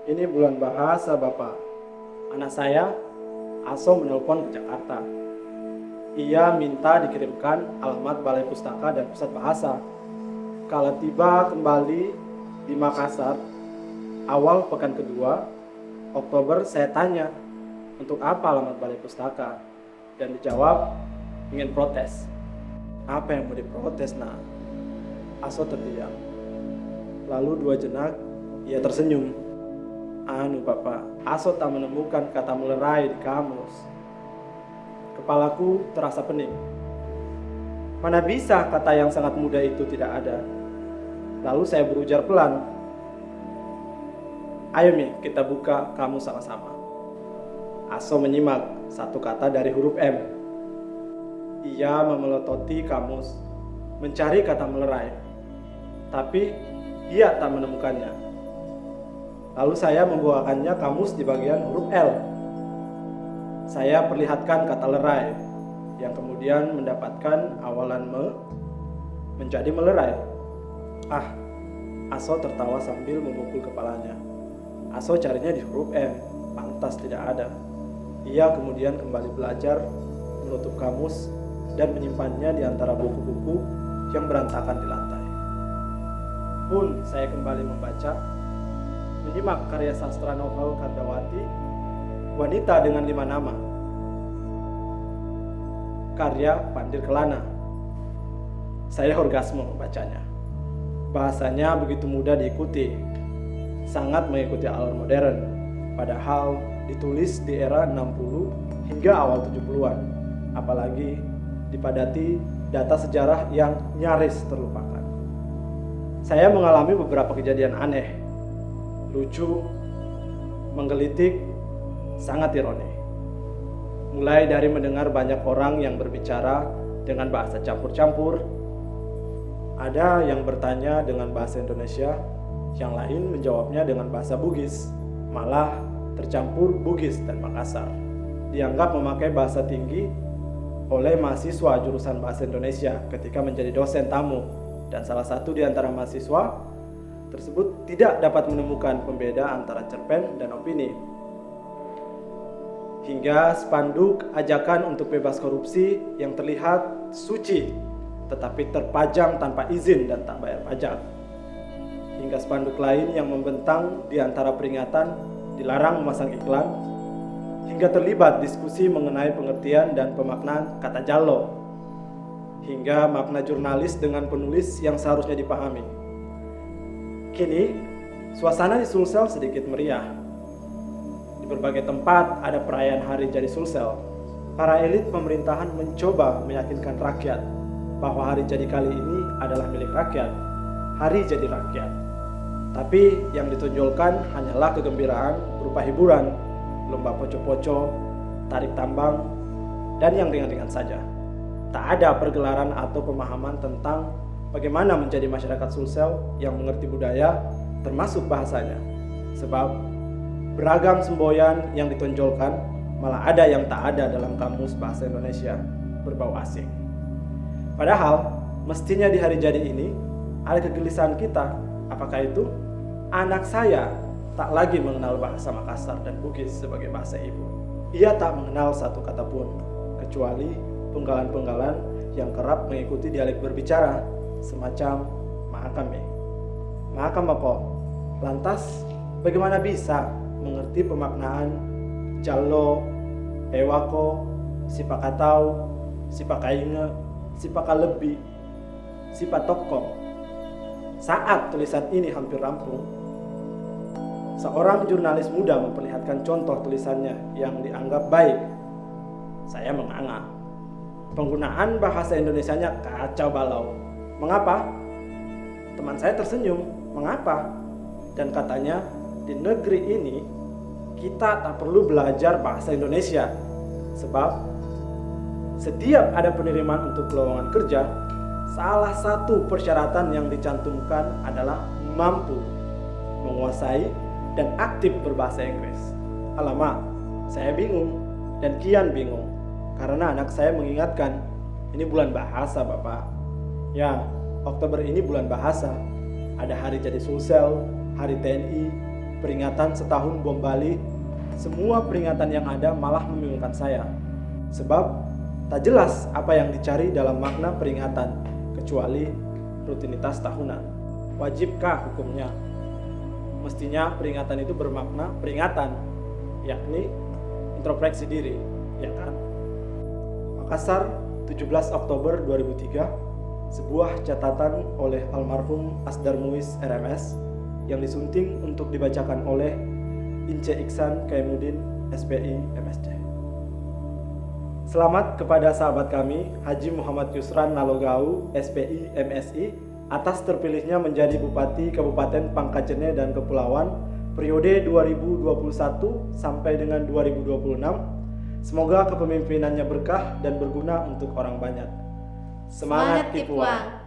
Ini bulan bahasa, Bapak. Anak saya, Aso, menelpon ke Jakarta. Ia minta dikirimkan alamat Balai Pustaka dan Pusat Bahasa. Kalau tiba kembali di Makassar, awal pekan kedua, Oktober, saya tanya, untuk apa alamat Balai Pustaka? Dan dijawab, ingin protes. Apa yang mau diprotes, nak? Aso terdiam. Lalu dua jenak, ia tersenyum. Anu, Bapak, Aso tak menemukan kata melerai di kamus. Kepalaku terasa pening. Mana bisa kata yang sangat mudah itu tidak ada? Lalu saya berujar pelan. Ayo Mi, kita buka kamus sama-sama. Aso menyimak satu kata dari huruf M. Ia memelototi kamus, mencari kata melerai. Tapi ia tak menemukannya. Lalu saya membawakannya kamus di bagian huruf L. Saya perlihatkan kata lerai, yang kemudian mendapatkan awalan menjadi melerai. Aso tertawa sambil memukul kepalanya. Aso carinya di huruf M, pantas tidak ada. Ia kemudian kembali belajar, menutup kamus, dan menyimpannya di antara buku-buku yang berantakan di lantai. Pun saya kembali membaca, menyimak karya sastra novel Kardawati, Wanita dengan 5 Nama, karya Pandir Kelana. Saya orgasme membacanya. Bahasanya begitu mudah diikuti, sangat mengikuti alur modern, padahal ditulis di era 60 hingga awal 70-an, apalagi dipadati data sejarah yang nyaris terlupakan. Saya mengalami beberapa kejadian aneh, lucu, menggelitik, sangat ironi. Mulai dari mendengar banyak orang yang berbicara dengan bahasa campur-campur, ada yang bertanya dengan bahasa Indonesia, yang lain menjawabnya dengan bahasa Bugis, malah tercampur Bugis dan Makassar. Dianggap memakai bahasa tinggi oleh mahasiswa jurusan bahasa Indonesia ketika menjadi dosen tamu, dan salah satu di antara mahasiswa tersebut tidak dapat menemukan pembeda antara cerpen dan opini. Hingga spanduk ajakan untuk bebas korupsi yang terlihat suci tetapi terpajang tanpa izin dan tak bayar pajak. Hingga spanduk lain yang membentang di antara peringatan dilarang memasang iklan, hingga terlibat diskusi mengenai pengertian dan pemaknaan kata jallo, hingga makna jurnalis dengan penulis yang seharusnya dipahami. Kini, suasana di Sulsel sedikit meriah. Di berbagai tempat ada perayaan hari jadi Sulsel. Para elit pemerintahan mencoba meyakinkan rakyat bahwa hari jadi kali ini adalah milik rakyat, hari jadi rakyat. Tapi yang ditonjolkan hanyalah kegembiraan berupa hiburan, lomba poco-poco, tarik tambang, dan yang ringan-ringan saja. Tak ada pergelaran atau pemahaman tentang bagaimana menjadi masyarakat Sulsel yang mengerti budaya, termasuk bahasanya. Sebab beragam semboyan yang ditonjolkan, malah ada yang tak ada dalam kamus bahasa Indonesia berbau asing. Padahal, mestinya di hari jadi ini, ada kegelisahan kita. Apakah itu? Anak saya tak lagi mengenal bahasa Makassar dan Bugis sebagai bahasa ibu. Ia tak mengenal satu kata pun, kecuali penggalan-penggalan yang kerap mengikuti dialek berbicara, semacam Mahakame. Mahakamako. Lantas, bagaimana bisa mengerti pemaknaan Jallo, Ewako, Sipakatau, Sipakainge, Sipakalebi, Sipatokong? Saat tulisan ini hampir rampung, seorang jurnalis muda memperlihatkan contoh tulisannya yang dianggap baik. Saya menganga. Penggunaan bahasa Indonesianya kacau balau. Mengapa? Teman saya tersenyum. Mengapa? Dan katanya, di negeri ini kita tak perlu belajar bahasa Indonesia, sebab setiap ada penerimaan untuk lowongan kerja, salah satu persyaratan yang dicantumkan adalah mampu menguasai dan aktif berbahasa Inggris. Alamak, saya bingung dan kian bingung karena anak saya mengingatkan, ini bulan bahasa, Bapak. Ya, Oktober ini bulan bahasa. Ada hari jadi Sulsel, hari TNI, Peringatan setahun bom Bali, semua peringatan yang ada malah membingungkan saya. Sebab tak jelas apa yang dicari dalam makna peringatan, kecuali rutinitas tahunan. Wajibkah hukumnya? Mestinya peringatan itu bermakna peringatan, yakni introspeksi diri, ya kan? Makassar, 17 Oktober 2003, sebuah catatan oleh almarhum Asdar Muiz RMS yang disunting untuk dibacakan oleh Ince Iksan Kaimuddin SPI MSc. Selamat kepada sahabat kami Haji Muhammad Yusran Nalogau SPI MSI atas terpilihnya menjadi Bupati Kabupaten Pangkajene dan Kepulauan periode 2021 sampai dengan 2026. Semoga kepemimpinannya berkah dan berguna untuk orang banyak. Semangat Tipuan!